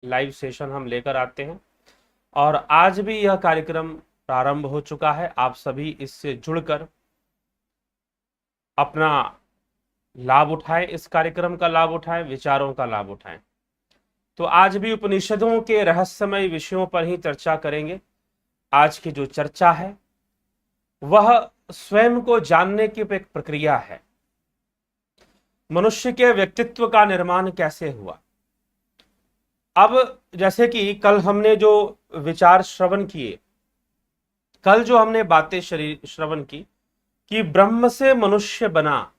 Live session हम लेकर आते हैं और आज भी यह कार्यक्रम प्रारंभ हो चुका है। आप सभी इससे जुड़कर अपना लाभ उठाएं, इस कार्यक्रम का लाभ उठाएं, विचारों का लाभ उठाएं। तो आज भी उपनिषदों के रहस्यमय विषयों पर ही चर्चा करेंगे। आज की जो चर्चा है वह स्वयं को जानने की एक प्रक्रिया है। मनुष्य के व्यक्तित्व का निर्माण कैसे हुआ। अब जैसे कि कल हमने जो विचार श्रवण किए, कल जो हमने बातें श्रवण की कि ब्रह्म से मनुष्य बना,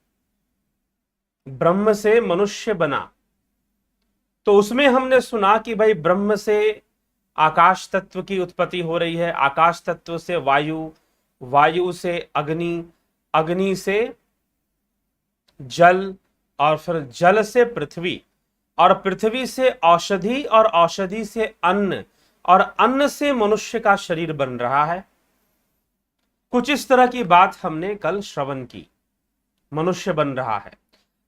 ब्रह्म से मनुष्य बना, तो उसमें हमने सुना कि भाई ब्रह्म से आकाश तत्व की उत्पत्ति हो रही है, आकाश तत्व से वायु, वायु से अग्नि, अग्नि से जल और फिर जल से पृथ्वी और पृथ्वी से औषधि और औषधि से अन्न और अन्न से मनुष्य का शरीर बन रहा है। कुछ इस तरह की बात हमने कल श्रवण की, मनुष्य बन रहा है।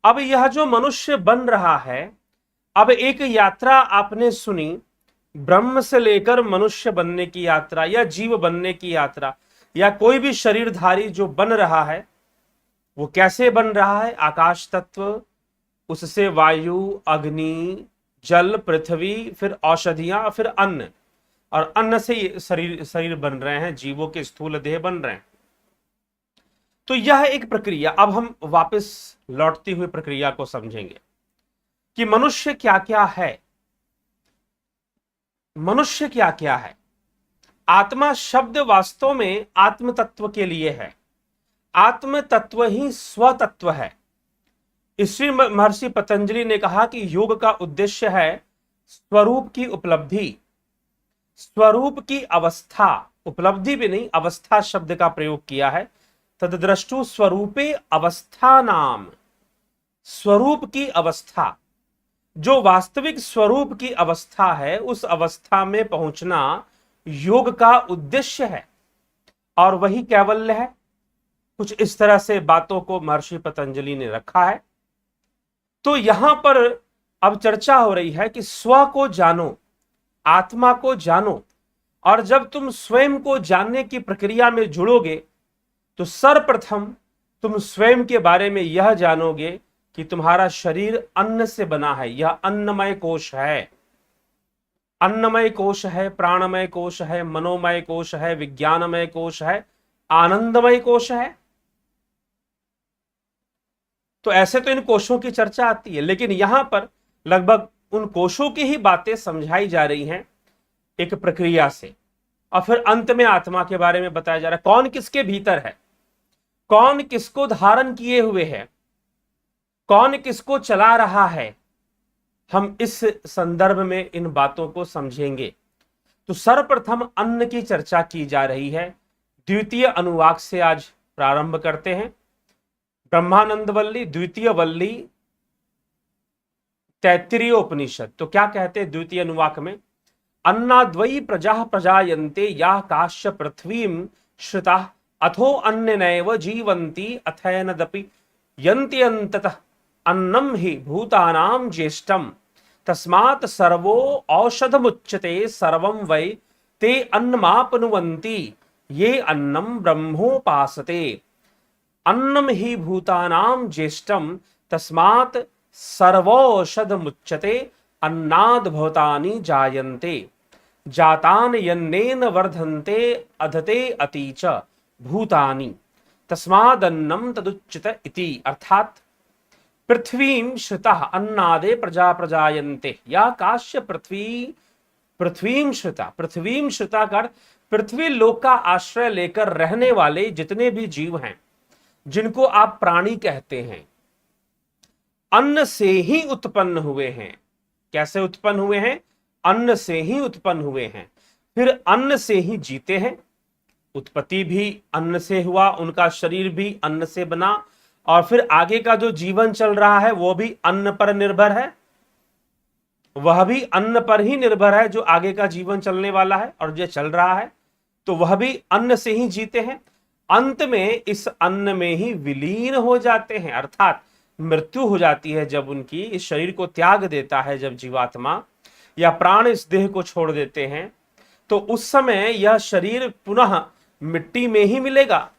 अब यह जो मनुष्य बन रहा है, अब एक यात्रा आपने सुनी, ब्रह्म से लेकर मनुष्य बनने की यात्रा या जीव बनने की यात्रा, या कोई भी शरीरधारी जो बन रहा है वो कैसे बन रहा है। आकाश तत्व, उससे वायु, अग्नि, जल, पृथ्वी, फिर औषधियां, फिर अन्न, और अन्न से ये शरीर बन रहे हैं, जीवों के स्थूल देह बन रहे हैं। तो यह एक प्रक्रिया। अब हम वापस लौटती हुई प्रक्रिया को समझेंगे कि मनुष्य क्या क्या है। मनुष्य क्या क्या है। आत्मा शब्द वास्तव में आत्म तत्व के लिए है। आत्म तत्व ही स्वतत्व है। इसलिए महर्षि पतंजलि ने कहा कि योग का उद्देश्य है स्वरूप की उपलब्धि, स्वरूप की अवस्था, उपलब्धि भी नहीं, अवस्था शब्द का प्रयोग किया है। तद्द्रष्टु स्वरूपे अवस्था नाम, स्वरूप की अवस्था, जो वास्तविक स्वरूप की अवस्था है, उस अवस्था में पहुंचना योग का उद्देश्य है और वही कैवल्य है। कुछ इस तरह से बातों को महर्षि पतंजलि ने रखा है। तो यहां पर अब चर्चा हो रही है कि स्व को जानो, आत्मा को जानो, और जब तुम स्वयं को जानने की प्रक्रिया में जुड़ोगे तो सर्वप्रथम तुम स्वयं के बारे में यह जानोगे कि तुम्हारा शरीर अन्न से बना है। यह अन्नमय कोश है, अन्नमय कोश है, प्राणमय कोश है, मनोमय कोश है, विज्ञानमय कोश है, आनंदमय कोश है। तो ऐसे तो इन कोशों की चर्चा आती है, लेकिन यहां पर लगभग उन कोशों की ही बातें समझाई जा रही हैं एक प्रक्रिया से, और फिर अंत में आत्मा के बारे में बताया जा रहा है, कौन किसके भीतर है, कौन किसको धारण किए हुए है, कौन किसको चला रहा है। हम इस संदर्भ में इन बातों को समझेंगे। तो सर्वप्रथम अन्न की चर्चा की जा रही है। द्वितीय अनुवाक से आज प्रारंभ करते हैं। ब्रह्मानंद वल्ली द्वितीय वल्ली तैत्तिरीय उपनिषद। तो क्या कहते हैं द्वितीय अनुवाक में, अन्नाद्वयी प्रजा प्रजायन्ते या काश्य पृथ्वीं श्रुता अथो अन्ननैव जीवन्ति अथैनदपि यन्ति अन्ततः अन्नं हि भूतानां ज्येष्ठम् तस्मात् सर्वो औषधमुच्यते सर्वं वै ते अन्नमाप्नुवन्ति ये अन्नं ब्रह्मोपासते। अन्नं हि भूतानां ज्येष्ठम् तस्मात् सर्वौषधमुच्यते अन्नाद् भूतानि जायन्ते जातान यन्नेन वर्धन्ते अधते अति च भूतानि तस्मादन्नं तदुच्यते इति। अर्थात पृथ्वीं श्रुतः अन्नादे प्रजा प्रजायन्ते, या काश्य पृथ्वी, पृथ्वीं श्रुता, पृथ्वीं श्रुता कर पृथ्वी लोक का आश्रय लेकर रहने वाले जितने भी जीव हैं, जिनको आप प्राणी कहते हैं, अन्न से ही उत्पन्न हुए हैं। कैसे उत्पन्न हुए हैं? अन्न से ही उत्पन्न हुए हैं, फिर अन्न से ही जीते हैं। उत्पत्ति भी अन्न से हुआ, उनका शरीर भी अन्न से बना, और फिर आगे का जो जीवन चल रहा है वो भी अन्न पर निर्भर है, वह भी अन्न पर ही निर्भर है। जो आगे का जीवन चलने वाला है और जो चल रहा है, तो वह भी अन्न से ही जीते हैं। अंत में इस अन्न में ही विलीन हो जाते हैं, अर्थात मृत्यु हो जाती है। जब उनकी इस शरीर को त्याग देता है जब जीवात्मा, या प्राण इस देह को छोड़ देते हैं, तो उस समय यह शरीर पुनः मिट्टी में ही मिलेगा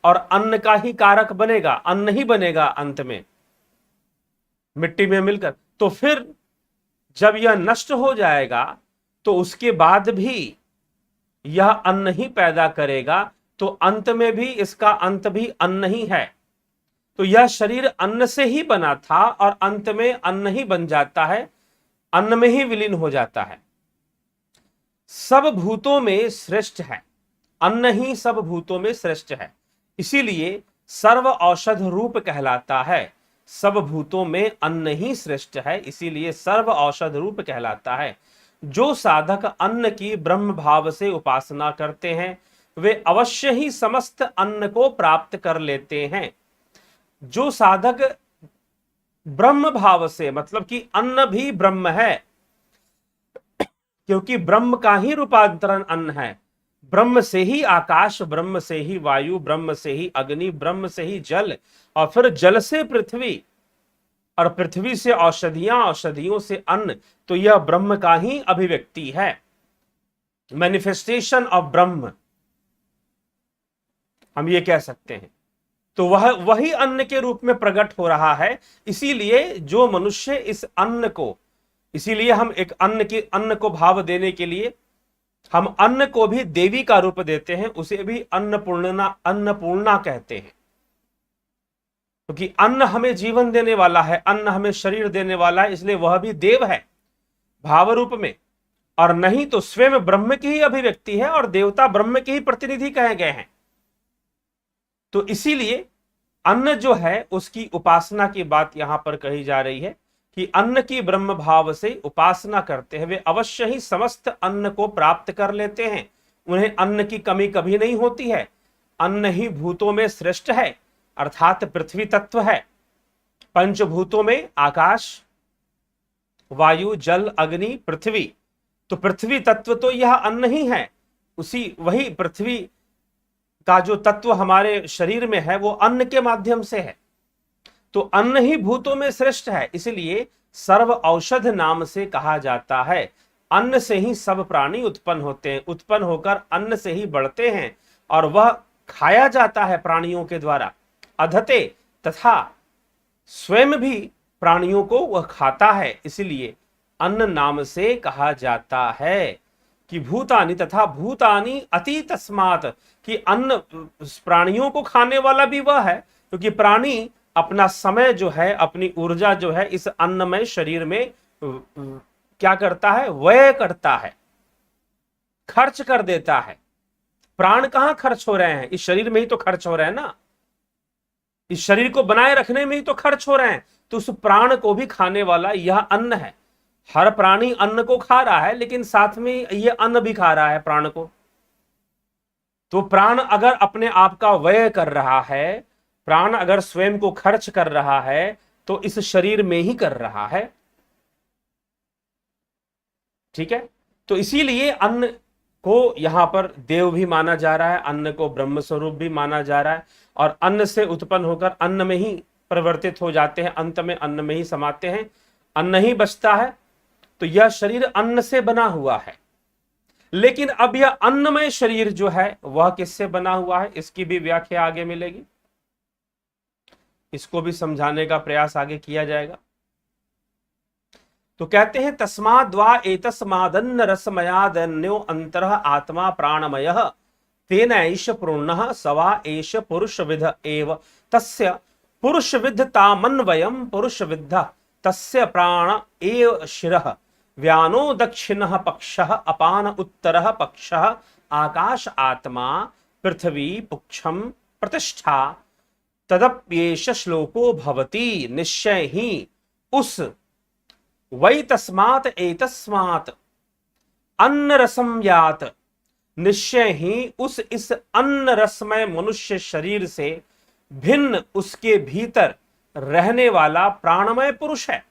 और अन्न का ही कारक बनेगा, अन्न ही बनेगा अंत में मिट्टी में मिलकर। तो फिर जब यह नष्ट हो जाएगा तो उसके बाद भी यह अन्न ही पैदा करेगा, तो अंत में भी इसका अंत भी अन्न ही है। तो यह शरीर अन्न से ही बना था और अंत में अन्न ही बन जाता है, अन्न में ही विलीन हो जाता है। सब भूतों में श्रेष्ठ है, अन्न ही सब भूतों में श्रेष्ठ है, इसीलिए सर्व औषध रूप कहलाता है। सब भूतों में अन्न ही श्रेष्ठ है, इसीलिए सर्व औषध रूप कहलाता है। जो साधक अन्न की ब्रह्म भाव से उपासना करते हैं वे अवश्य ही समस्त अन्न को प्राप्त कर लेते हैं। जो साधक ब्रह्म भाव से, मतलब कि अन्न भी ब्रह्म है, क्योंकि ब्रह्म का ही रूपांतरण अन्न है। ब्रह्म से ही आकाश, ब्रह्म से ही वायु, ब्रह्म से ही अग्नि, ब्रह्म से ही जल, और फिर जल से पृथ्वी, और पृथ्वी से औषधियां, औषधियों से अन्न। तो यह ब्रह्म का ही अभिव्यक्ति है, मैनिफेस्टेशन ऑफ ब्रह्म हम ये कह सकते हैं। तो वह वही अन्न के रूप में प्रकट हो रहा है। इसीलिए जो मनुष्य इस अन्न को, इसीलिए हम एक अन्न को भाव देने के लिए हम अन्न को भी देवी का रूप देते हैं, उसे भी अन्नपूर्णा कहते हैं, क्योंकि अन्न हमें जीवन देने वाला है, अन्न हमें शरीर देने वाला है, इसलिए वह भी देव है भाव रूप में। और नहीं तो स्वयं ब्रह्म की ही अभिव्यक्ति है और देवता ब्रह्म के ही प्रतिनिधि कहे गए हैं। तो इसीलिए अन्न जो है उसकी उपासना की बात यहां पर कही जा रही है कि अन्न की ब्रह्म भाव से उपासना करते हैं वे अवश्य ही समस्त अन्न को प्राप्त कर लेते हैं, उन्हें अन्न की कमी कभी नहीं होती है। अन्न ही भूतों में श्रेष्ठ है, अर्थात पृथ्वी तत्व है। पंचभूतों में आकाश, वायु, जल, अग्नि, पृथ्वी, तो पृथ्वी तत्व तो यह अन्न ही है। वही पृथ्वी का जो तत्व हमारे शरीर में है वो अन्न के माध्यम से है। तो अन्न ही भूतों में श्रेष्ठ है, इसलिए सर्व औषध नाम से कहा जाता है। अन्न से ही सब प्राणी उत्पन्न होते हैं, उत्पन्न होकर अन्न से ही बढ़ते हैं और वह खाया जाता है प्राणियों के द्वारा अधते, तथा स्वयं भी प्राणियों को वह खाता है, इसलिए अन्न नाम से कहा जाता है कि भूतानि तथा भूतानि अति तस्मात्, कि अन्न प्राणियों को खाने वाला भी वह है, क्योंकि प्राणी अपना समय जो है, अपनी ऊर्जा जो है इस अन्नमय शरीर में क्या करता है, व्यय करता है, खर्च कर देता है। प्राण कहां खर्च हो रहे हैं, इस शरीर में ही तो खर्च हो रहे हैं ना, इस शरीर को बनाए रखने में ही तो खर्च हो रहे हैं। तो उस प्राण को भी खाने वाला यह अन्न है। हर प्राणी अन्न को खा रहा है, लेकिन साथ में यह अन्न भी खा रहा है प्राण को। तो प्राण अगर अपने आप का व्यय कर रहा है, प्राण अगर स्वयं को खर्च कर रहा है, तो इस शरीर में ही कर रहा है। ठीक है, तो इसीलिए अन्न को यहां पर देव भी माना जा रहा है, अन्न को ब्रह्म स्वरूप भी माना जा रहा है, और अन्न से उत्पन्न होकर अन्न में ही परिवर्तित हो जाते हैं, अंत में अन्न में ही समाते हैं, अन्न ही बचता है। तो यह शरीर अन्न से बना हुआ है। लेकिन अब यह अन्नमय शरीर जो है वह किससे बना हुआ है, इसकी भी व्याख्या आगे मिलेगी, इसको भी समझाने का प्रयास आगे किया जाएगा। तो कहते हैं तस्माद्वा एतस्मादन्न रसमयादन्यो अंतरः आत्मा प्राणमयः तेन ऐष पूर्णः सवा एष पुरुषविद एव तस्य पुरुषविद्धतामन्वयम् पुरुषविद्धः तस्य प्राण एव शिरः व्यानो दक्षिणः पक्षः अपान उत्तरः पक्षः आकाश आत्मा पृथ्वी पुक्षम प्रतिष्ठा तदप्येष श्लोको भवति। निश्चय ही उस वै तस्मात् एतस्मात् अन्न रसम यात, निश्चय ही उस इस अन्न रसमय मनुष्य शरीर से भिन्न उसके भीतर रहने वाला प्राणमय पुरुष है,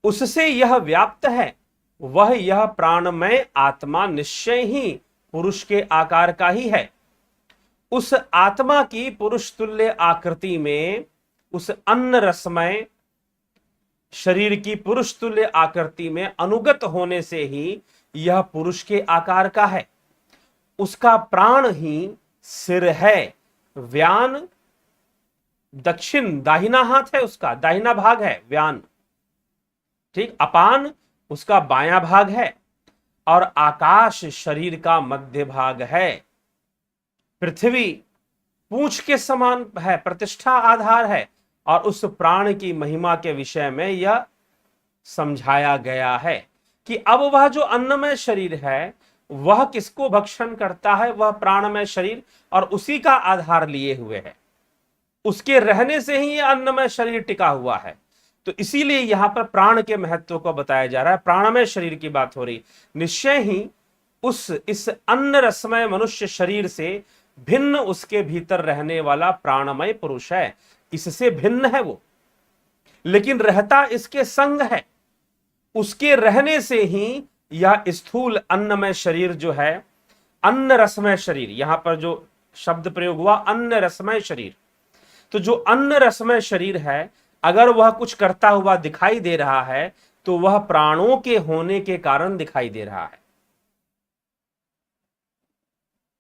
उससे यह व्याप्त है। वह यह प्राणमय आत्मा निश्चय ही पुरुष के आकार का ही है। उस आत्मा की पुरुष तुल्य आकृति में उस अन्न रसमय शरीर की पुरुष तुल्य आकृति में अनुगत होने से ही यह पुरुष के आकार का है। उसका प्राण ही सिर है। व्यान दक्षिण दाहिना हाथ है, उसका दाहिना भाग है व्यान, ठीक। अपान उसका बायां भाग है और आकाश शरीर का मध्य भाग है। पृथ्वी पूंछ के समान है, प्रतिष्ठा आधार है। और उस प्राण की महिमा के विषय में यह समझाया गया है कि अब वह जो अन्नमय शरीर है वह किसको भक्षण करता है? वह प्राणमय शरीर, और उसी का आधार लिए हुए है। उसके रहने से ही यह अन्नमय शरीर टिका हुआ है। तो इसीलिए यहां पर प्राण के महत्व को बताया जा रहा है, प्राणमय शरीर की बात हो रही। निश्चय ही इस अन्न रसमय मनुष्य शरीर से भिन्न उसके भीतर रहने वाला प्राणमय पुरुष है। इससे भिन्न है वो, लेकिन रहता इसके संग है। उसके रहने से ही यह स्थूल अन्नमय शरीर जो है, अन्न रसमय शरीर, यहां पर जो शब्द प्रयोग हुआ अन्न रसमय शरीर, तो जो अन्न रसमय शरीर है अगर वह कुछ करता हुआ दिखाई दे रहा है तो वह प्राणों के होने के कारण दिखाई दे रहा है।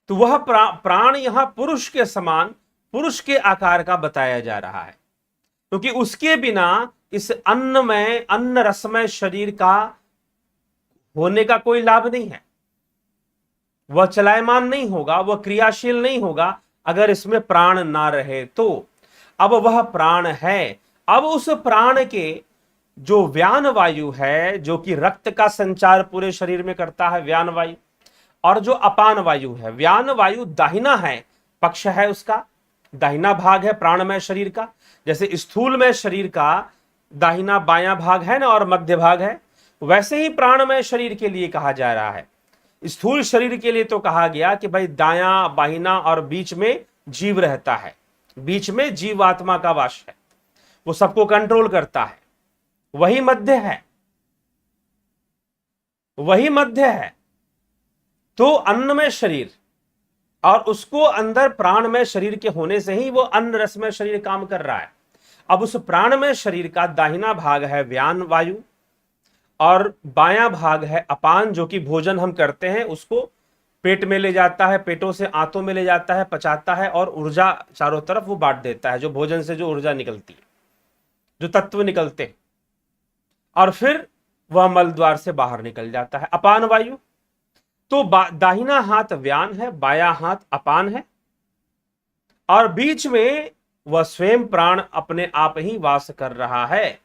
तो वह प्राण यहां पुरुष के समान, पुरुष के आकार का बताया जा रहा है, क्योंकि उसके बिना इस अन्नमय अन्न रसमय शरीर का होने का कोई लाभ नहीं है। वह चलायमान नहीं होगा, वह क्रियाशील नहीं होगा अगर इसमें प्राण ना रहे तो। अब वह प्राण है। अब उस प्राण के जो व्यान वायु है, जो कि रक्त का संचार पूरे शरीर में करता है, व्यान वायु, और जो अपान वायु है, व्यान वायु दाहिना है, पक्ष है उसका, दाहिना भाग है प्राणमय शरीर का। जैसे स्थूल में शरीर का दाहिना बायां भाग है ना और मध्य भाग है, वैसे ही प्राणमय शरीर के लिए कहा जा रहा है। स्थूल शरीर के लिए तो कहा गया कि भाई दायां बाहिना और बीच में जीव रहता है, बीच में जीवात्मा का वास है, वो सबको कंट्रोल करता है, वही मध्य है, वही मध्य है। तो अन्नमय शरीर और उसको अंदर प्राणमय शरीर के होने से ही वो अन्न रसमय शरीर काम कर रहा है। अब उस प्राणमय शरीर का दाहिना भाग है व्यान वायु और बायां भाग है अपान, जो कि भोजन हम करते हैं उसको पेट में ले जाता है, पेटों से आंतों में ले जाता है, पचाता है और ऊर्जा चारों तरफ वो बांट देता है। जो भोजन से जो ऊर्जा निकलती है, जो तत्व निकलते हैं, और फिर वह मल द्वार से बाहर निकल जाता है। अपान वायु तो दाहिना हाथ व्यान है, बायां हाथ अपान है, और बीच में वह स्वयं प्राण अपने आप ही वास कर रहा है।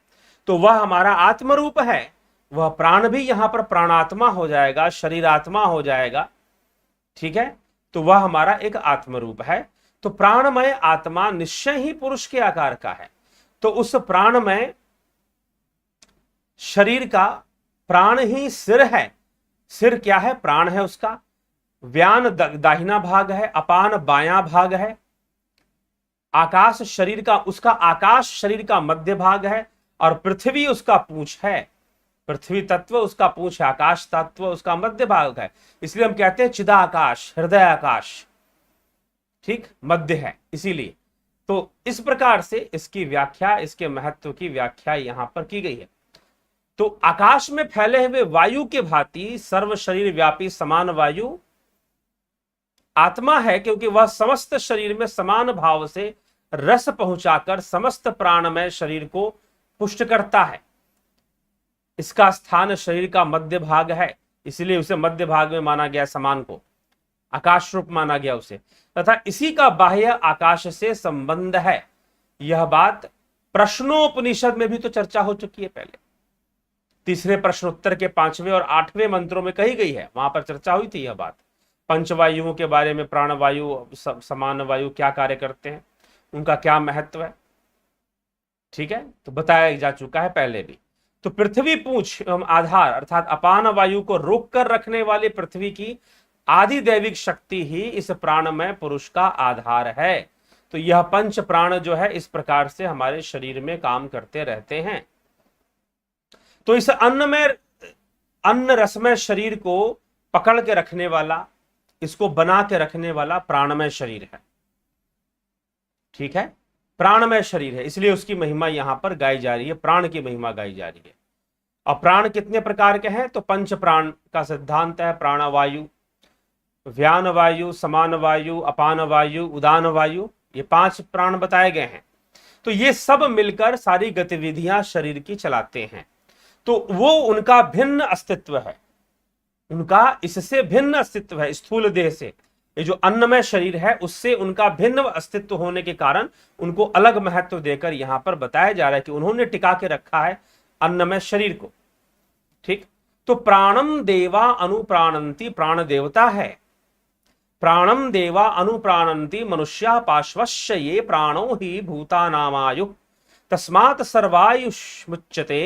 तो वह हमारा आत्मरूप है। वह प्राण भी यहां पर प्राणात्मा हो जाएगा, शरीरात्मा हो जाएगा, ठीक है। तो वह हमारा एक आत्मरूप है। तो प्राणमय आत्मा निश्चय ही पुरुष के आकार का है। तो उस प्राणमय शरीर का प्राण ही सिर है। सिर क्या है? प्राण है उसका। व्यान दाहिना भाग है, अपान बायां भाग है, आकाश शरीर का, उसका आकाश शरीर का मध्य भाग है, और पृथ्वी उसका पूंछ है। पृथ्वी तत्व उसका पूंछ है, आकाश तत्व उसका मध्य भाग है। इसलिए हम कहते हैं चिदाकाश, हृदय आकाश, ठीक, मध्य है इसीलिए। तो इस प्रकार से इसकी व्याख्या, इसके महत्व की व्याख्या यहां पर की गई है। तो आकाश में फैले हुए वायु के भांति सर्व शरीर व्यापी समान वायु आत्मा है, क्योंकि वह समस्त शरीर में समान भाव से रस पहुंचाकर समस्त प्राणमय शरीर को पुष्ट करता है। इसका स्थान शरीर का मध्य भाग है, इसलिए उसे मध्य भाग में माना गया, समान को आकाश रूप माना गया उसे, तथा इसी का बाह्य आकाश से संबंध है। यह बात प्रश्नोपनिषद में भी तो चर्चा हो चुकी है पहले। तीसरे प्रश्नोत्तर के 5वें और 8वें मंत्रों में कही गई है, वहां पर चर्चा हुई थी यह बात, पंचवायुओं के बारे में। प्राणवायु, समान वायु क्या कार्य करते हैं, उनका क्या महत्व है, ठीक है, तो बताया जा चुका है पहले भी। तो पृथ्वी पूंछ एवं आधार अर्थात अपान वायु को रोक कर रखने वाली पृथ्वी की आदि दैविक शक्ति ही इस प्राणमय पुरुष का आधार है। तो यह पंच प्राण जो है इस प्रकार से हमारे शरीर में काम करते रहते हैं। तो इस अन्न रसमय शरीर को पकड़ के रखने वाला, इसको बना के रखने वाला प्राणमय शरीर है, ठीक है। प्राणमय शरीर है, इसलिए उसकी महिमा यहां पर गाई जा रही है, प्राण की महिमा गाई जा रही है। और प्राण कितने प्रकार के हैं? तो पंच प्राण का सिद्धांत है, प्राणवायु, व्यान वायु, समान वायु, अपान वायु, उदान वायु, ये 5 प्राण बताए गए हैं। तो ये सब मिलकर सारी गतिविधियां शरीर की चलाते हैं। तो वो उनका भिन्न अस्तित्व है, उनका इससे भिन्न अस्तित्व है, स्थूल देह से, ये जो अन्नमय शरीर है उससे उनका भिन्न अस्तित्व होने के कारण उनको अलग महत्व देकर यहां पर बताया जा रहा है कि उन्होंने टिका के रखा है अन्नमय शरीर को। ठीक, तो प्राणम देवा अनुप्राणंती, प्राण देवता है। प्राणम देवा अनुप्राणंती मनुष्या पार्श्वस्य ये प्राणो ही भूतानामायु तस्मात् सर्वायुष्मुच्यते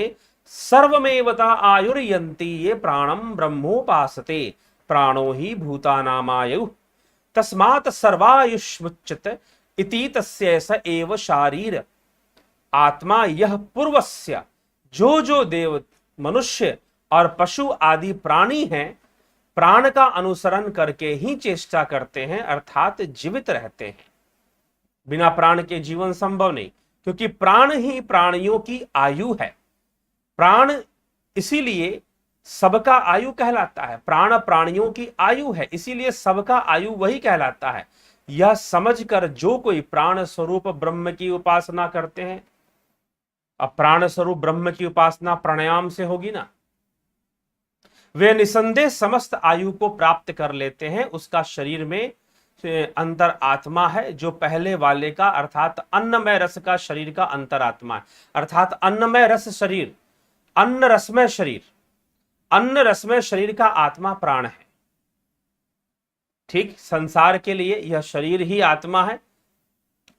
सर्वमेवता आयुर्यन्ति ये प्राणम ब्रह्मोपासते प्राणो ही भूतानामायु तस्मात् सर्वायुष्मुच्यते इति तस्य स एव शारीर आत्मा। यह पूर्वस्य जो देव, मनुष्य और पशु आदि प्राणी हैं, प्राण का अनुसरण करके ही चेष्टा करते हैं, अर्थात जीवित रहते हैं। बिना प्राण के जीवन संभव नहीं, क्योंकि प्राण ही प्राणियों की आयु है। प्राण इसीलिए सबका आयु कहलाता है, प्राण प्राणियों की आयु है, इसीलिए सबका आयु वही कहलाता है। यह समझकर जो कोई प्राण स्वरूप ब्रह्म की उपासना करते हैं, अब प्राण स्वरूप ब्रह्म की उपासना प्राणायाम से होगी ना, वे निसंदेह समस्त आयु को प्राप्त कर लेते हैं। उसका शरीर में अंतर आत्मा है, जो पहले वाले का अर्थात अन्नमय रस का शरीर का अंतरात्मा है, अर्थात अन्नमय रस शरीर, अन्न रसमय शरीर, अन्न रसमय शरीर का आत्मा प्राण है। ठीक, संसार के लिए यह शरीर ही आत्मा है,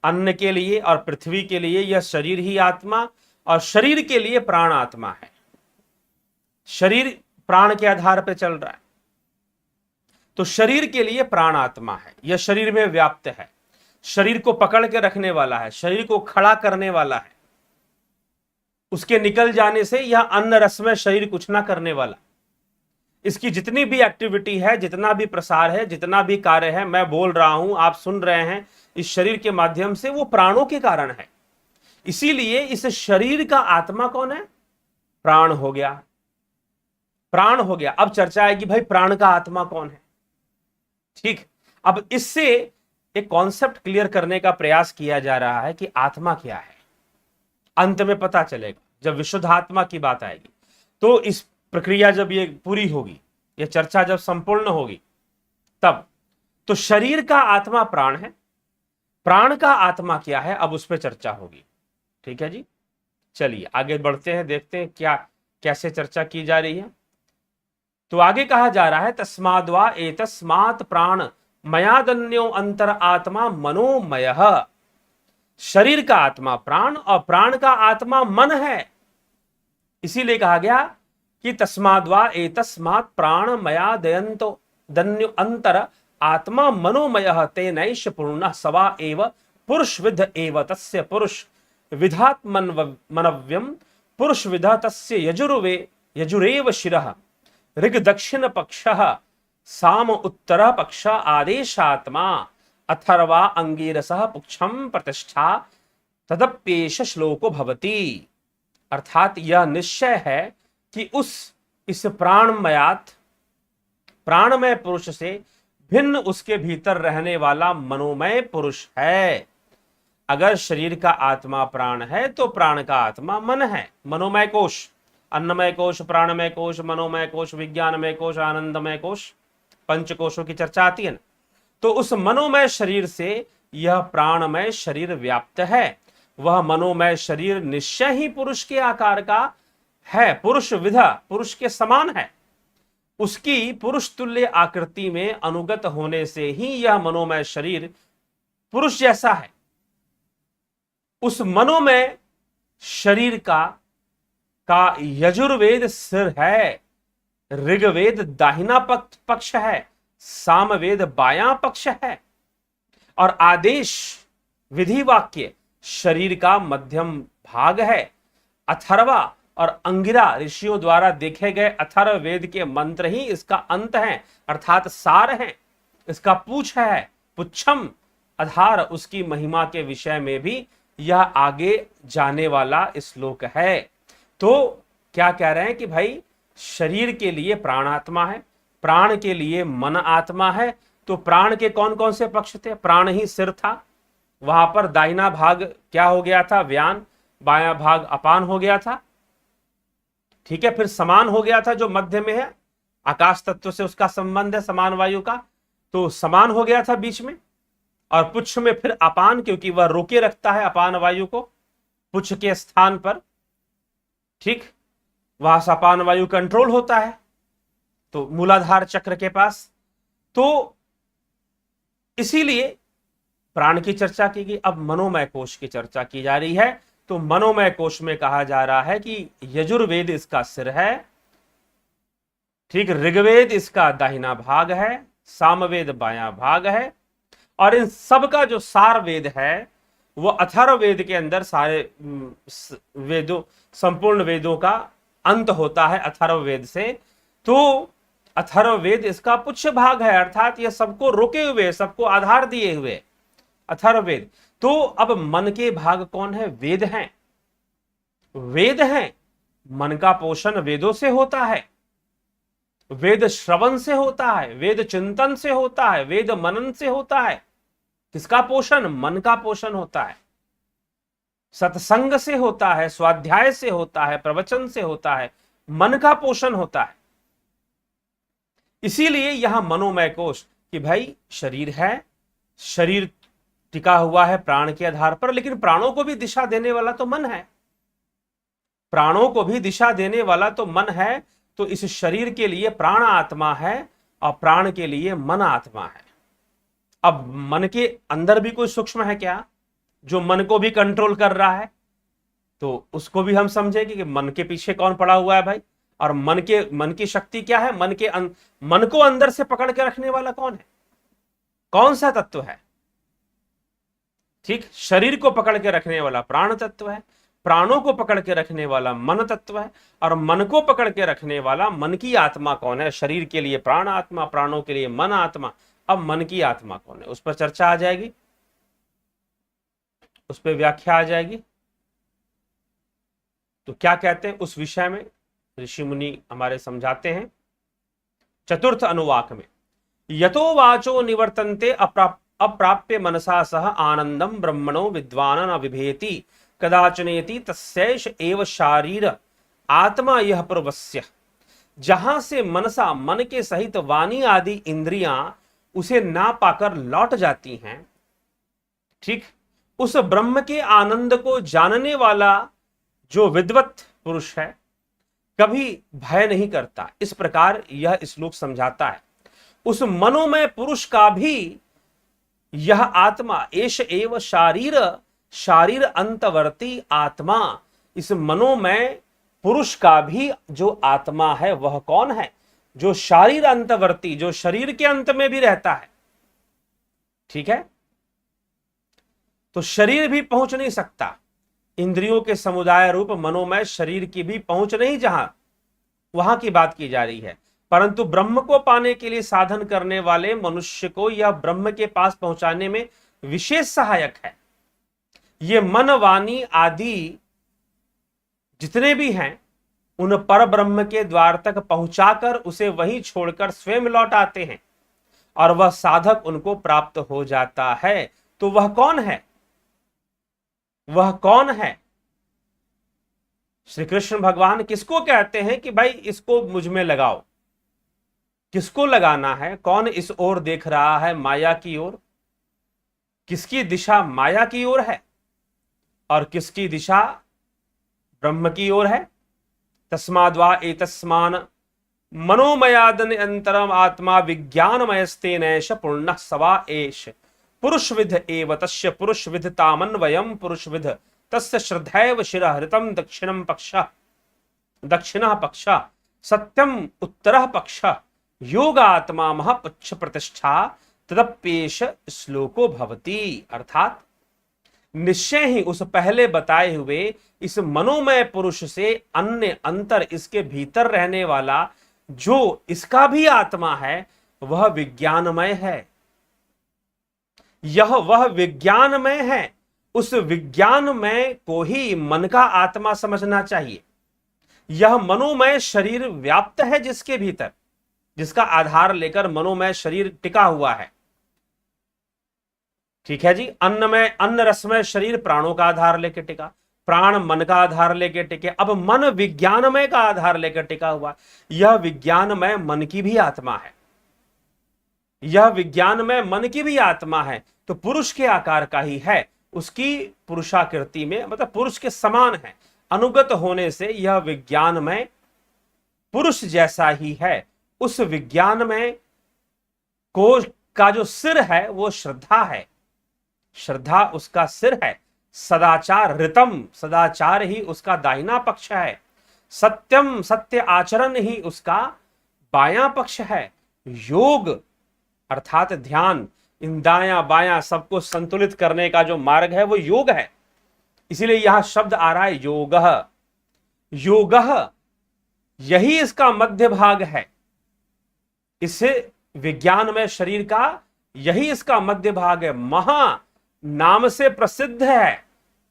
अन्न के लिए और पृथ्वी के लिए यह शरीर ही आत्मा, और शरीर के लिए प्राण आत्मा है। शरीर प्राण के आधार पर चल रहा है, तो शरीर के लिए प्राण आत्मा है, यह शरीर में व्याप्त है, शरीर को पकड़ के रखने वाला है, शरीर को खड़ा करने वाला है। उसके निकल जाने से यह अन्न रसमय शरीर कुछ ना करने वाला। इसकी जितनी भी एक्टिविटी है, जितना भी प्रसार है, जितना भी कार्य है, मैं बोल रहा हूं, आप सुन रहे हैं इस शरीर के माध्यम से, वो प्राणों के कारण है। इसीलिए इस शरीर का आत्मा कौन है? प्राण हो गया, प्राण हो गया। अब चर्चा है कि भाई प्राण का आत्मा कौन है। ठीक, अब इससे एक कॉन्सेप्ट क्लियर करने का प्रयास किया जा रहा है कि आत्मा क्या है। अंत में पता चलेगा, जब विशुद्ध आत्मा की बात आएगी, तो इस प्रक्रिया जब ये पूरी होगी, ये चर्चा जब संपूर्ण होगी, तब तो शरीर का आत्मा प्राण है, प्राण का आत्मा क्या है, अब उस पर चर्चा होगी। ठीक है जी, चलिए आगे बढ़ते हैं, देखते हैं क्या कैसे चर्चा की जा रही है। तो आगे कहा जा रहा है, तस्माद्वा एतस्मात् प्राण मयादन्यो अंतर आत्मा मनोमयः। शरीर का आत्मा प्राण और प्राण का आत्मा मन है। इसीलिए कहा गया कि तस्माद्वा एतस्मात् प्राण मयादयन्तो दन्यो अंतर आत्मा मनोमयः तेनैष पूर्णः सवा एव पुरुष विध एव तस्य पुरुष विधात्मनव्यम पुरुष विधा तस्य यजुरेव शिरः ऋग दक्षिण पक्षः साम उत्तर पक्ष आदेशात्मा अथर्वा अंगिरसः पुक्षम प्रतिष्ठा तदप्येष श्लोको भवति। अर्थात यह निश्चय है कि इस प्राणमय पुरुष से भिन्न उसके भीतर रहने वाला मनोमय पुरुष है। अगर शरीर का आत्मा प्राण है तो प्राण का आत्मा मन है। मनोमय कोश, अन्नमय कोश, प्राणमय कोश, मनोमय कोश, विज्ञानमय कोश, आनंदमय कोश, पंचकोशों की चर्चा आती है ना। तो उस मनोमय शरीर से यह प्राणमय शरीर व्याप्त है। वह मनोमय शरीर निश्चय ही पुरुष के आकार का है, पुरुष विधा, पुरुष के समान है। उसकी पुरुष तुल्य आकृति में अनुगत होने से ही यह मनोमय शरीर पुरुष जैसा है। उस मनोमय शरीर का यजुर्वेद सिर है, ऋग्वेद दाहिना पक्ष है, सामवेद बायां पक्ष है, और आदेश विधि वाक्य शरीर का मध्यम भाग है। अथर्वा और अंगिरा ऋषियों द्वारा देखे गए अथर्व वेद के मंत्र ही इसका अंत है, अर्थात सार है। इसका पूछ है, पुच्छम आधार उसकी महिमा के विषय में भी यह आगे जाने वाला श्लोक है। तो क्या कह रहे हैं कि भाई शरीर के लिए प्राण आत्मा है, प्राण के लिए मन आत्मा है। तो प्राण के कौन कौन से पक्ष थे? प्राण ही सिर था, वहां पर दाहिना भाग क्या हो गया था? व्यान, बायां भाग अपान हो गया था। ठीक है, फिर समान हो गया था जो मध्य में है, आकाश तत्व से उसका संबंध है समान वायु का, तो समान हो गया था बीच में। और पुच्छ में फिर अपान, क्योंकि वह रोके रखता है अपान वायु को पुच्छ के स्थान पर। ठीक, वहां से अपान वायु कंट्रोल होता है तो मूलाधार चक्र के पास। तो इसीलिए प्राण की चर्चा की गई। अब मनोमय कोश की चर्चा की जा रही है। तो मनोमय कोश में कहा जा रहा है कि यजुर्वेद इसका सिर है, ठीक, ऋग्वेद इसका दाहिना भाग है, सामवेद बायां भाग है, और इन सब का जो सार वेद है वो अथर्ववेद के अंदर सारे वेदों, संपूर्ण वेदों का अंत होता है अथर्ववेद से। तो अथर्ववेद इसका पुच्छ भाग है, अर्थात ये सबको रोके हुए, सबको आधार दिए हुए अथर्ववेद। तो अब मन के भाग कौन है? वेद हैं, वेद हैं। मन का पोषण वेदों से होता है, वेद श्रवण से होता है, वेद चिंतन से होता है, वेद मनन से होता है। किसका पोषण? मन का पोषण होता है। सत्संग से होता है, स्वाध्याय से होता है, प्रवचन से होता है, मन का पोषण होता है। इसीलिए यहां मनोमय कोश कि भाई शरीर है, शरीर टिका हुआ है प्राण के आधार पर, लेकिन प्राणों को भी दिशा देने वाला तो मन है, प्राणों को भी दिशा देने वाला तो मन है। तो इस शरीर के लिए प्राण आत्मा है और प्राण के लिए मन आत्मा है। अब मन के अंदर भी कोई सूक्ष्म है क्या जो मन को भी कंट्रोल कर रहा है? तो उसको भी हम समझेंगे कि मन के पीछे कौन पड़ा हुआ है भाई, और मन की शक्ति क्या है, मन को अंदर से पकड़ के रखने वाला कौन है, कौन सा तत्व है? ठीक, शरीर को पकड़ के रखने वाला प्राण तत्व है, प्राणों को पकड़ के रखने वाला मन तत्व है, और मन को पकड़ के रखने वाला मन की आत्मा कौन है? शरीर के लिए प्राण आत्मा, प्राणों के लिए मन आत्मा। अब मन की आत्मा कौन है, उस पर चर्चा आ जाएगी, उस पर व्याख्या आ जाएगी। तो क्या कहते हैं उस विषय में ऋषि मुनि हमारे समझाते हैं चतुर्थ अनुवाक में, यतो वाचो निवर्तन्ते अप्राप्य मनसा सह आनंदम ब्रह्मणो विद्वान न विभेति कदाचनेति तस्यैष एव शारीर आत्मा यह पूर्वस्य। जहां से मनसा, मन के सहित वाणी आदि इंद्रियां उसे ना पाकर लौट जाती हैं, ठीक, उस ब्रह्म के आनंद को जानने वाला जो विद्वत पुरुष है कभी भय नहीं करता। इस प्रकार यह श्लोक समझाता है। उस मनोमय पुरुष का भी यह आत्मा, एष एव शारीर, शारीर अंतवर्ती आत्मा, इस मनोमय पुरुष का भी जो आत्मा है वह कौन है? जो शारीर अंतवर्ती, जो शरीर के अंत में भी रहता है। ठीक है, तो शरीर भी पहुंच नहीं सकता, इंद्रियों के समुदाय रूप मनोमय शरीर की भी पहुंच नहीं जहां, वहां की बात की जा रही है। परंतु ब्रह्म को पाने के लिए साधन करने वाले मनुष्य को यह ब्रह्म के पास पहुंचाने में विशेष सहायक है। ये मन, वाणी आदि जितने भी हैं उन पर ब्रह्म के द्वार तक पहुंचाकर उसे वहीं छोड़कर स्वयं लौट आते हैं, और वह साधक उनको प्राप्त हो जाता है। तो वह कौन है? वह कौन है? श्री कृष्ण भगवान किसको कहते हैं कि भाई इसको मुझ में लगाओ? किसको लगाना है? कौन इस ओर देख रहा है? माया की ओर। किसकी दिशा माया की ओर है और किसकी दिशा ब्रह्म की ओर है? तस्माद्वा एतस्मान मनोमयादन अंतरम आत्मा विज्ञानमयस्तेनैष पुण्यः सवा एष पुरुषविद एव तस्य पुरुषविद तामन्वयम् पुरुषविद तस्य श्रद्धैव शिरः हृतं दक्षिणः पक्षः सत्यम उत्तरः पक्षः योगात्मा महापुच्छ प्रतिष्ठा तदप्येष श्लोको भवति। अर्थात निश्चय ही उस पहले बताए हुए इस मनोमय पुरुष से अन्य अंतर, इसके भीतर रहने वाला जो इसका भी आत्मा है वह विज्ञानमय है। यह वह विज्ञानमय है उस विज्ञानमय को ही मन का आत्मा समझना चाहिए। यह मनोमय शरीर व्याप्त है जिसके भीतर, जिसका आधार लेकर मनोमय शरीर टिका हुआ है। ठीक है जी। अन्नमय, अन्न रसमय शरीर प्राणों का आधार लेकर टिका, प्राण मन का आधार लेकर टिके, अब मन विज्ञानमय का आधार लेकर टिका हुआ। यह विज्ञानमय मन की भी आत्मा है, यह विज्ञानमय मन की भी आत्मा है, तो पुरुष के आकार का ही है, उसकी पुरुषाकृति में मतलब पुरुष के समान है। अनुगत होने से यह विज्ञानमय पुरुष जैसा ही है। उस विज्ञानमय को का जो सिर है वो श्रद्धा है, श्रद्धा उसका सिर है। सदाचार ऋतम, सदाचार ही उसका दाहिना पक्ष है। सत्यम, सत्य आचरण ही उसका बायां पक्ष है। योग अर्थात ध्यान, इन दाया बायां सबको संतुलित करने का जो मार्ग है वो योग है। इसीलिए यहां शब्द आ रहा है योगः। योगः यही इसका मध्य भाग है, इससे विज्ञान में शरीर का यही इसका मध्य भाग है। महा नाम से प्रसिद्ध है,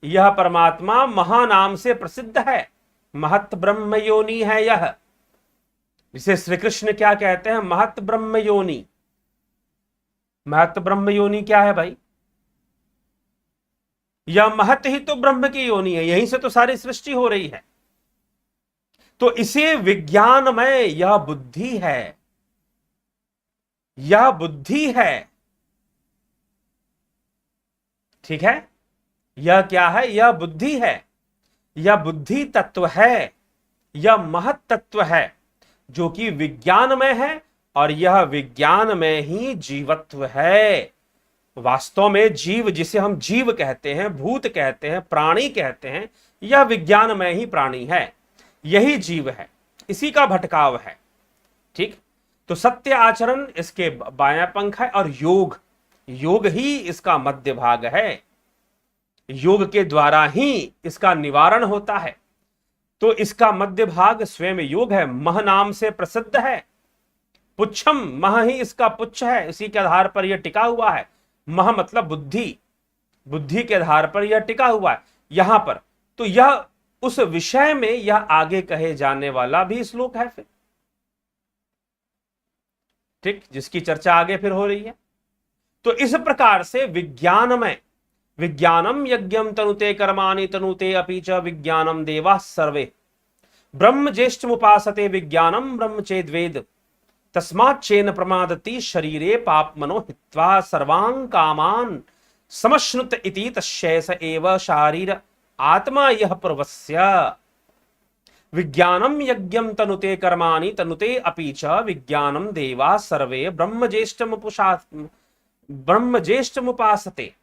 यह परमात्मा महानाम से प्रसिद्ध है। महत ब्रह्म योनि है यह, जिसे श्री कृष्ण क्या कहते हैं, महत ब्रह्म योनि। महत ब्रह्म योनि क्या है भाई? यह महत ही तो ब्रह्म की योनि है, यहीं से तो सारी सृष्टि हो रही है। तो इसे विज्ञानमय यह बुद्धि है, यह बुद्धि है। ठीक है, यह क्या है? यह बुद्धि है, यह बुद्धि तत्व है, यह महत तत्व है जो कि विज्ञानमय है, और यह विज्ञान में ही जीवत्व है। वास्तव में जीव, जिसे हम जीव कहते हैं, भूत कहते हैं, प्राणी कहते हैं, यह विज्ञान में ही प्राणी है, यही जीव है, इसी का भटकाव है। ठीक, तो सत्य आचरण इसके बायां पंख है, और योग, योग ही इसका मध्य भाग है। योग के द्वारा ही इसका निवारण होता है, तो इसका मध्य भाग स्वयं योग है। मह नाम से प्रसिद्ध है। पुच्छम, मह ही इसका पुच्छ है, इसी के आधार पर यह टिका हुआ है। मह मतलब बुद्धि, बुद्धि के आधार पर यह टिका हुआ है यहां पर। तो यह उस विषय में यह आगे कहे जाने वाला भी श्लोक है फिर, ठीक, जिसकी चर्चा आगे फिर हो रही है। तो इस प्रकार से विज्ञानमय, विज्ञानम यज्ञम तनुते कर्माणि तनुते अपि च विज्ञानम देवाः सर्वे ब्रह्म ज्येष्ठमुपासते विज्ञानम ब्रह्म चेद्वेद तस्माच्चेन प्रमादति शरीरे पाप मनो हित्वा सर्वान् कामान् समश्नुत इति तस्यैष एव शारीर आत्मा यह प्रवस्य। विज्ञानम यज्ञम तनुते कर्माणि तनुते अपि च विज्ञानम देवाः सर्वे ब्रह्म ज्येष्ठमुपासते।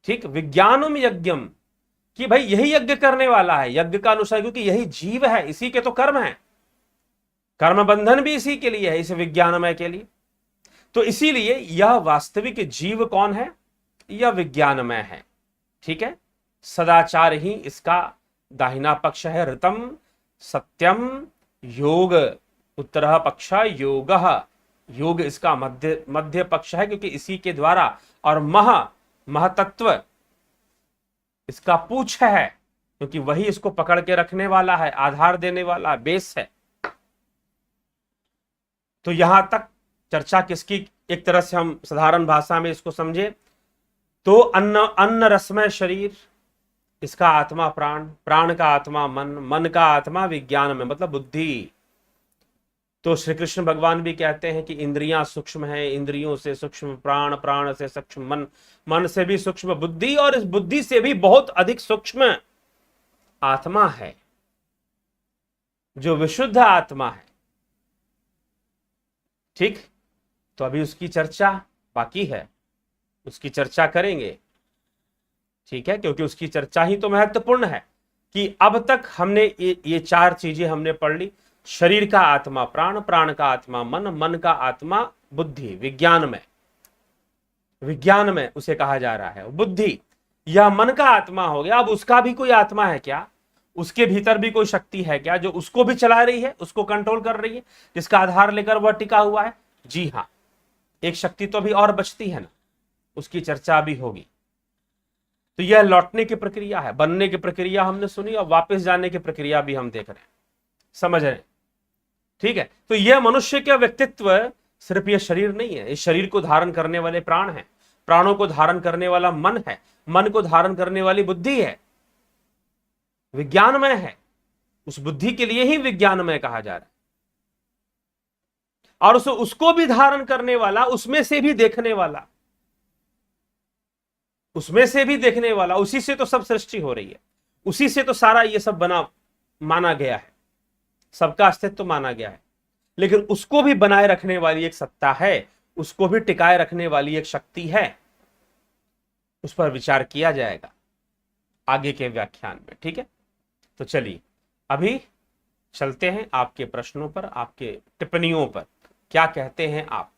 ठीक, विज्ञानम यज्ञम, कि भाई यही यज्ञ करने वाला है, यज्ञ का अनुसार, क्योंकि यही जीव है, इसी के तो कर्म है, कर्म बंधन भी इसी के लिए है, इस विज्ञानमय के लिए। तो इसीलिए यह वास्तविक जीव कौन है? यह विज्ञानमय है। ठीक है, सदाचार ही इसका दाहिना पक्ष है। ऋतम सत्यम योग उत्तरः पक्ष योगः, योग इसका मध्य पक्ष है, क्योंकि इसी के द्वारा, और महतत्व इसका पूछ है, क्योंकि वही इसको पकड़ के रखने वाला है, आधार देने वाला बेस है। तो यहां तक चर्चा किसकी, एक तरह से हम साधारण भाषा में इसको समझे तो अन्न रसमय शरीर, इसका आत्मा प्राण, प्राण का आत्मा मन, मन का आत्मा विज्ञान में मतलब बुद्धि। तो श्री कृष्ण भगवान भी कहते हैं कि इंद्रियां सूक्ष्म है, इंद्रियों से सूक्ष्म प्राण, प्राण से सूक्ष्म मन, मन से भी सूक्ष्म बुद्धि, और इस बुद्धि से भी बहुत अधिक सूक्ष्म आत्मा है जो विशुद्ध आत्मा है। ठीक, तो अभी उसकी चर्चा बाकी है, उसकी चर्चा करेंगे। ठीक है, क्योंकि उसकी चर्चा ही तो महत्वपूर्ण है कि अब तक हमने ये चार चीजें हमने पढ़ ली। शरीर का आत्मा प्राण, प्राण का आत्मा मन, मन का आत्मा बुद्धि, विज्ञान में, विज्ञान में उसे कहा जा रहा है बुद्धि। यह मन का आत्मा हो गया। अब उसका भी कोई आत्मा है क्या? उसके भीतर भी कोई शक्ति है क्या जो उसको भी चला रही है, उसको कंट्रोल कर रही है, जिसका आधार लेकर वह टिका हुआ है? जी हाँ, एक शक्ति तो अभी और बचती है ना, उसकी चर्चा भी होगी। तो यह लौटने की प्रक्रिया है, बनने की प्रक्रिया हमने सुनी, और वापस जाने की प्रक्रिया भी हम देख रहे हैं, समझ रहे हैं। ठीक है, तो यह मनुष्य का व्यक्तित्व सिर्फ यह शरीर नहीं है, इस शरीर को धारण करने वाले प्राण हैं, प्राणों को धारण करने वाला मन है, मन को धारण करने वाली बुद्धि है, विज्ञानमय है, उस बुद्धि के लिए ही विज्ञानमय कहा जा रहा है। और उसको भी धारण करने वाला, उसमें से भी देखने वाला, उसमें से भी देखने वाला, उसी से तो सब सृष्टि हो रही है, उसी से तो सारा ये सब बना माना गया है, सबका अस्तित्व माना गया है। लेकिन उसको भी बनाए रखने वाली एक सत्ता है, उसको भी टिकाए रखने वाली एक शक्ति है, उस पर विचार किया जाएगा आगे के व्याख्यान में। ठीक है, तो चलिए अभी चलते हैं आपके प्रश्नों पर, आपके टिप्पणियों पर। क्या कहते हैं आप,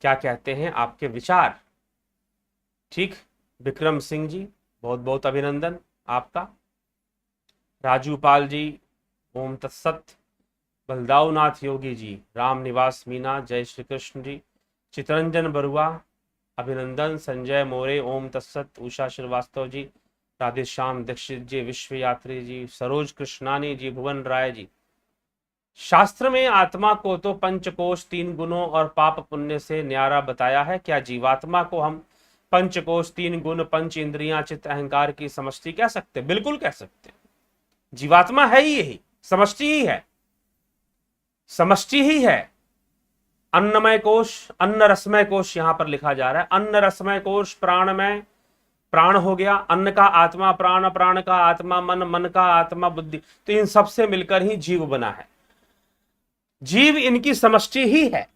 क्या कहते हैं आपके विचार। ठीक, विक्रम सिंह जी बहुत बहुत अभिनंदन आपका। राजू पाल जी ओम तत्सत। बलदावनाथ योगी जी, राम निवास मीना, जय श्री कृष्ण जी। चितरंजन बरुआ अभिनंदन। संजय मोरे ओम तत्सत। उषा श्रीवास्तव जी, राधे श्याम दीक्षित जी, विश्व यात्री जी, सरोज कृष्णानी जी, भुवन राय जी। शास्त्र में आत्मा को तो पंचकोश, 3 गुणों और पाप पुण्य से न्यारा बताया है। क्या जीवात्मा को हम पंचकोश, 3 गुण, 5 इंद्रियां, चित्त, अहंकार की समष्टि कह सकते? बिल्कुल कह सकते। जीवात्मा है ही यही, समष्टि ही है, समष्टि ही है। अन्नमय कोश, अन्न रसमय कोश यहां पर लिखा जा रहा है। अन्न रसमय कोश प्राणमय, प्राण हो गया, अन्न का आत्मा प्राण, प्राण का आत्मा मन, मन का आत्मा बुद्धि। तो इन सब से मिलकर ही जीव बना है, जीव इनकी समष्टि ही है।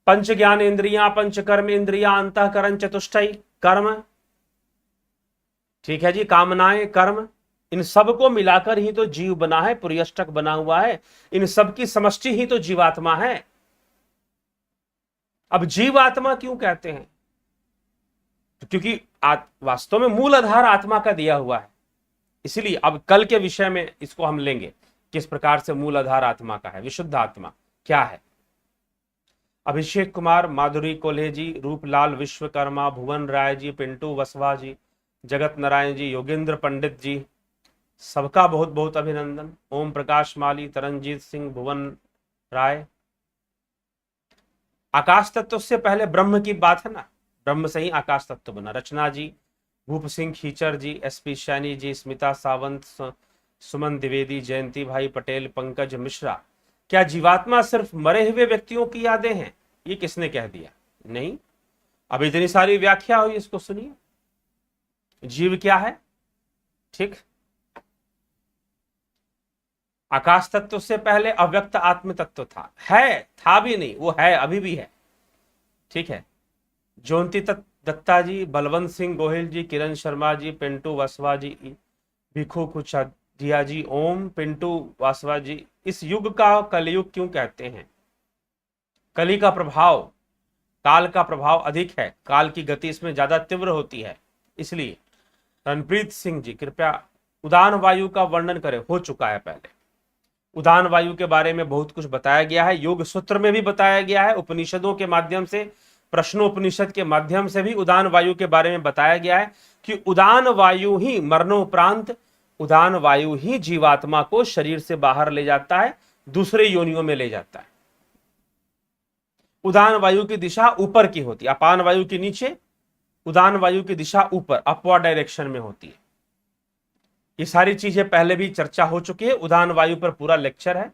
पंच ज्ञान इंद्रियां, पंच कर्म इंद्रियां, अंतःकरण, चतुष्टय कर्म, ठीक है जी, कामनाएं कर्म, इन सब को मिलाकर ही तो जीव बना है, पुर्यष्टक बना हुआ है। इन सब की समष्टि ही तो जीवात्मा है। अब जीवात्मा क्यों कहते हैं? तो क्योंकि वास्तव में मूल आधार आत्मा का दिया हुआ है, इसलिए अब कल के विषय में इसको हम लेंगे, किस प्रकार से मूल आधार आत्मा का है, विशुद्ध आत्मा क्या है। अभिषेक कुमार, माधुरी कोल्हे जी, रूपलाल विश्वकर्मा, भुवन राय जी, पिंटू वसवा जी, जगत नारायण जी, योगेंद्र पंडित जी, सबका बहुत बहुत अभिनंदन। ओम प्रकाश माली, तरनजीत सिंह, भुवन राय। आकाश तत्व से पहले ब्रह्म की बात है ना, ब्रह्म से ही आकाश तत्व बना। रचना जी, भूप सिंह खीचर जी, एसपी सैनी जी, स्मिता सावंत, सुमन द्विवेदी, जयंती भाई पटेल, पंकज मिश्रा। क्या जीवात्मा सिर्फ मरे हुए व्यक्तियों की यादें हैं? ये किसने कह दिया? नहीं, अब इतनी सारी व्याख्या हुई, इसको सुनिए। जीव क्या है? ठीक, आकाश तत्व से पहले अव्यक्त आत्म तत्व था, है, था भी नहीं, वो है, अभी भी है। ठीक है, ज्योति दत्ता जी, बलवंत सिंह गोहिल जी, किरण शर्मा जी, पिंटू वसवा जी, भिखू कुछदिया जी। ओम पिंटू वासवा जी, इस युग का कलयुग क्यों कहते हैं? कली का प्रभाव, काल का प्रभाव अधिक है, काल की गति इसमें ज्यादा तीव्र होती है, इसलिए। रणप्रीत सिंह जी, कृपया उदान वायु का वर्णन करें। हो चुका है पहले, उदान वायु के बारे में बहुत कुछ बताया गया है, योग सूत्र में भी बताया गया है, उपनिषदों के माध्यम से, प्रश्नोपनिषद के माध्यम से भी उदान वायु के बारे में बताया गया है कि उदान वायु ही मरणोपरांत, उदान वायु ही जीवात्मा को शरीर से बाहर ले जाता है, दूसरे योनियों में ले जाता है। उदान वायु की दिशा ऊपर की होती है, अपान वायु के नीचे, उदान वायु की दिशा ऊपर, अपवर्ड डायरेक्शन में होती है। ये सारी चीजें पहले भी चर्चा हो चुकी है। उदान वायु पर पूरा लेक्चर है,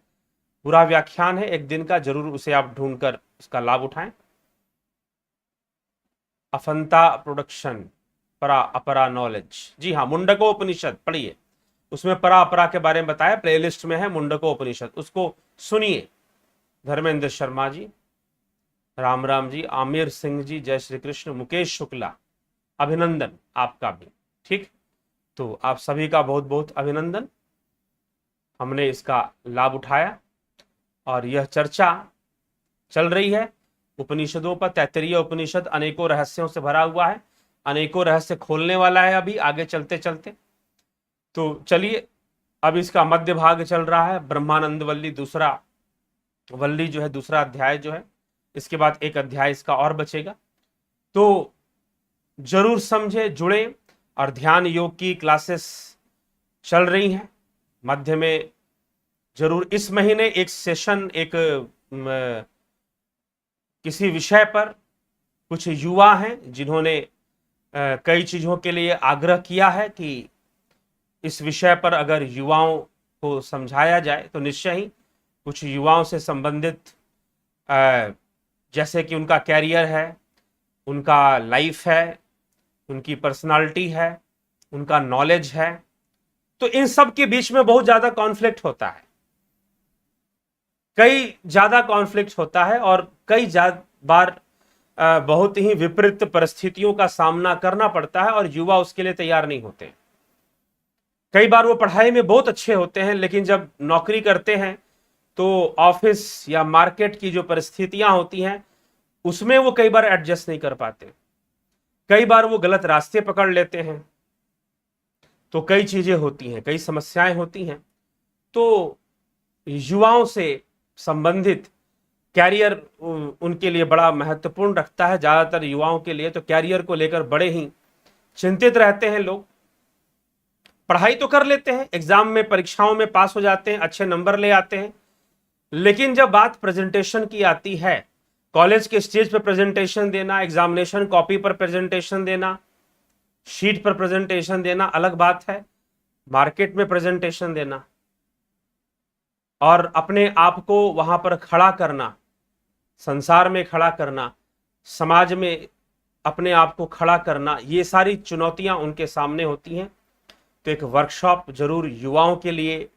पूरा व्याख्यान है एक दिन का, जरूर उसे आप ढूंढकर इसका लाभ उठाएं। अफंता प्रोडक्शन, परा अपरा नॉलेज, जी हाँ, मुंडको उपनिषद पढ़िए, उसमें परा अपरा के बारे में बताया, प्लेलिस्ट में है मुंडको उपनिषद, उसको सुनिए। धर्मेंद्र शर्मा जी, राम राम जी, आमिर सिंह जी, जय श्री कृष्ण। मुकेश शुक्ला, अभिनंदन आपका भी। ठीक, तो आप सभी का बहुत बहुत अभिनंदन, हमने इसका लाभ उठाया और यह चर्चा चल रही है उपनिषदों पर। तैत्तिरीय उपनिषद अनेकों रहस्यों से भरा हुआ है, अनेकों रहस्य खोलने वाला है अभी आगे चलते चलते। तो चलिए, अब इसका मध्य भाग चल रहा है, ब्रह्मानंद वल्ली, दूसरा वल्ली जो है, दूसरा अध्याय जो है, इसके बाद एक अध्याय इसका और बचेगा। तो जरूर समझे, जुड़े। और ध्यान योग की क्लासेस चल रही हैं मध्य में। जरूर इस महीने एक सेशन, एक किसी विषय पर कुछ युवा हैं जिन्होंने कई चीजों के लिए आग्रह किया है कि इस विषय पर अगर युवाओं को समझाया जाए तो निश्चय ही कुछ युवाओं से संबंधित जैसे कि उनका कैरियर है, उनका लाइफ है, उनकी पर्सनालिटी है, उनका नॉलेज है, तो इन सब के बीच में बहुत ज्यादा कॉन्फ्लिक्ट होता है, कई ज्यादा कॉन्फ्लिक्ट होता है और कई बार बहुत ही विपरीत परिस्थितियों का सामना करना पड़ता है और युवा उसके लिए तैयार नहीं होते। कई बार वो पढ़ाई में बहुत अच्छे होते हैं लेकिन जब नौकरी करते हैं तो ऑफिस या मार्केट की जो परिस्थितियां होती हैं उसमें वो कई बार एडजस्ट नहीं कर पाते, कई बार वो गलत रास्ते पकड़ लेते हैं, तो कई चीजें होती हैं, कई समस्याएं होती हैं। तो युवाओं से संबंधित कैरियर उनके लिए बड़ा महत्वपूर्ण रखता है। ज्यादातर युवाओं के लिए तो कैरियर को लेकर बड़े ही चिंतित रहते हैं लोग। पढ़ाई तो कर लेते हैं, एग्जाम में, परीक्षाओं में पास हो जाते हैं, अच्छे नंबर ले आते हैं, लेकिन जब बात प्रेजेंटेशन की आती है, कॉलेज के स्टेज पर प्रेजेंटेशन देना, एग्जामिनेशन कॉपी पर प्रेजेंटेशन देना, शीट पर प्रेजेंटेशन देना अलग बात है, मार्केट में प्रेजेंटेशन देना और अपने आप को वहां पर खड़ा करना, संसार में खड़ा करना, समाज में अपने आप को खड़ा करना, ये सारी चुनौतियां उनके सामने होती हैं। तो एक वर्कशॉप जरूर युवाओं के लिए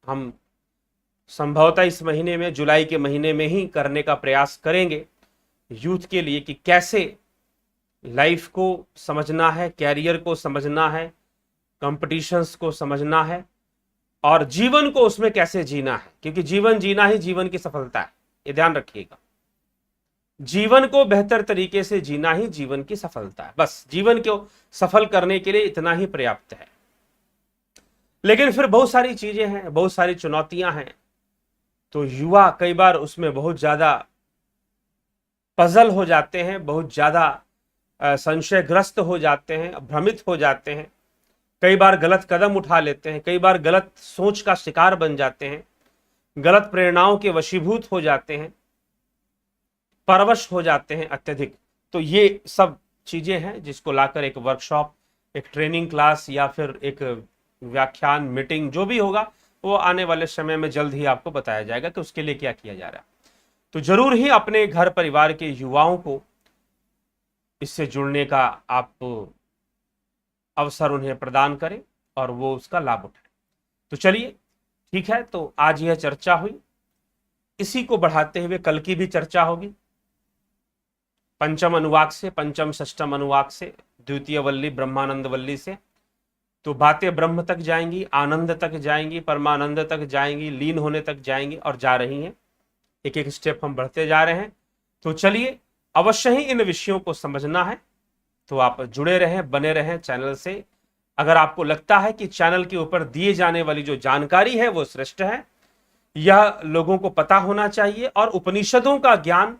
हम संभवतः इस महीने में, जुलाई के महीने में ही करने का प्रयास करेंगे, यूथ के लिए, कि कैसे लाइफ को समझना है, कैरियर को समझना है, कंपटीशंस को समझना है और जीवन को उसमें कैसे जीना है, क्योंकि जीवन जीना ही जीवन की सफलता है, ये ध्यान रखिएगा। जीवन को बेहतर तरीके से जीना ही जीवन की सफलता है, बस जीवन को सफल करने के लिए इतना ही पर्याप्त है। लेकिन फिर बहुत सारी चीजें हैं, बहुत सारी चुनौतियां हैं, तो युवा कई बार उसमें बहुत ज्यादा पजल हो जाते हैं, बहुत ज्यादा संशयग्रस्त हो जाते हैं, भ्रमित हो जाते हैं, कई बार गलत कदम उठा लेते हैं, कई बार गलत सोच का शिकार बन जाते हैं, गलत प्रेरणाओं के वशीभूत हो जाते हैं, परवश हो जाते हैं अत्यधिक। तो ये सब चीजें हैं जिसको लाकर एक वर्कशॉप, एक ट्रेनिंग क्लास या फिर एक व्याख्यान, मीटिंग, जो भी होगा वो आने वाले समय में जल्द ही आपको बताया जाएगा कि उसके लिए क्या किया जा रहा है। तो जरूर ही अपने घर परिवार के युवाओं को इससे जुड़ने का आप अवसर उन्हें प्रदान करें और वो उसका लाभ उठाएं। तो चलिए ठीक है, तो आज यह चर्चा हुई, इसी को बढ़ाते हुए कल की भी चर्चा होगी पंचम अनुवाक से, पंचम षष्ठम अनुवाक से, द्वितीय वल्ली ब्रह्मानंद वल्ली से। तो बातें ब्रह्म तक जाएंगी, आनंद तक जाएंगी, परमानंद तक जाएंगी, लीन होने तक जाएंगी और जा रही हैं, एक एक स्टेप हम बढ़ते जा रहे हैं। तो चलिए, अवश्य ही इन विषयों को समझना है तो आप जुड़े रहें, बने रहें चैनल से। अगर आपको लगता है कि चैनल के ऊपर दिए जाने वाली जो जानकारी है वो श्रेष्ठ है, यह लोगों को पता होना चाहिए और उपनिषदों का ज्ञान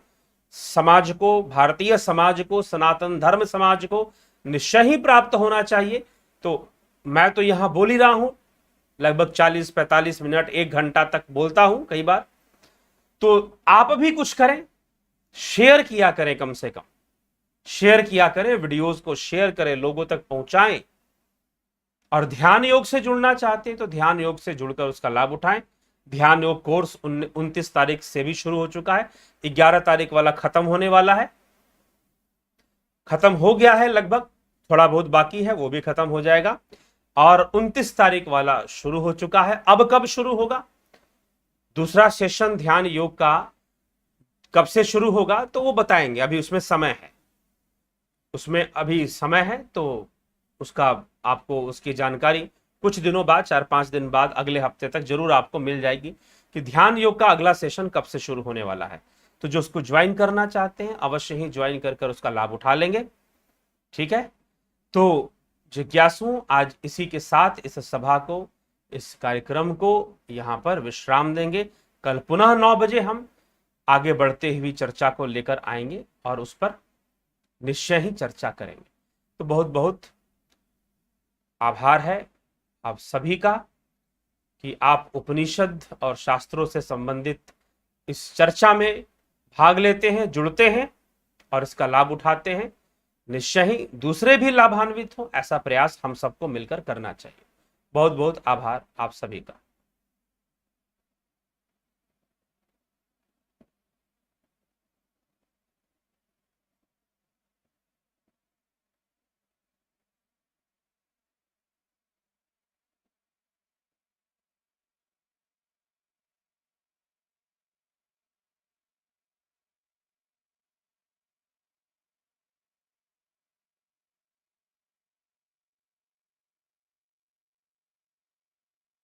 समाज को, भारतीय समाज को, सनातन धर्म समाज को निश्चय ही प्राप्त होना चाहिए, तो मैं तो यहां बोल ही रहा हूं, लगभग 40-45 मिनट, 1 घंटा तक बोलता हूं कई बार। तो आप भी कुछ करें, शेयर किया करें, कम से कम शेयर किया करें, वीडियोस को शेयर करें, लोगों तक पहुंचाएं। और ध्यान योग से जुड़ना चाहते हैं तो ध्यान योग से जुड़कर उसका लाभ उठाएं। ध्यान योग कोर्स 29 तारीख से भी शुरू हो चुका है, 11 तारीख वाला खत्म होने वाला है, खत्म हो गया है लगभग, थोड़ा बहुत बाकी है, वो भी खत्म हो जाएगा। और 29 तारीख वाला शुरू हो चुका है। अब कब शुरू होगा दूसरा सेशन ध्यान योग का, कब से शुरू होगा तो वो बताएंगे, अभी उसमें समय है, उसमें अभी समय है, तो उसका आपको उसकी जानकारी कुछ दिनों बाद, 4-5 दिन बाद, अगले हफ्ते तक जरूर आपको मिल जाएगी कि ध्यान योग का अगला सेशन कब से शुरू होने वाला है। तो जो उसको ज्वाइन करना चाहते हैं अवश्य ही ज्वाइन कर उसका लाभ उठा लेंगे। ठीक है, तो जिज्ञासु, आज इसी के साथ इस सभा को, इस कार्यक्रम को यहां पर विश्राम देंगे। कल पुनः 9 बजे हम आगे बढ़ते हुई चर्चा को लेकर आएंगे और उस पर निश्चय ही चर्चा करेंगे। तो बहुत बहुत आभार है आप सभी का कि आप उपनिषद और शास्त्रों से संबंधित इस चर्चा में भाग लेते हैं, जुड़ते हैं और इसका लाभ उठाते हैं। निश्चय ही दूसरे भी लाभान्वित हो, ऐसा प्रयास हम सबको मिलकर करना चाहिए। बहुत बहुत आभार आप सभी का।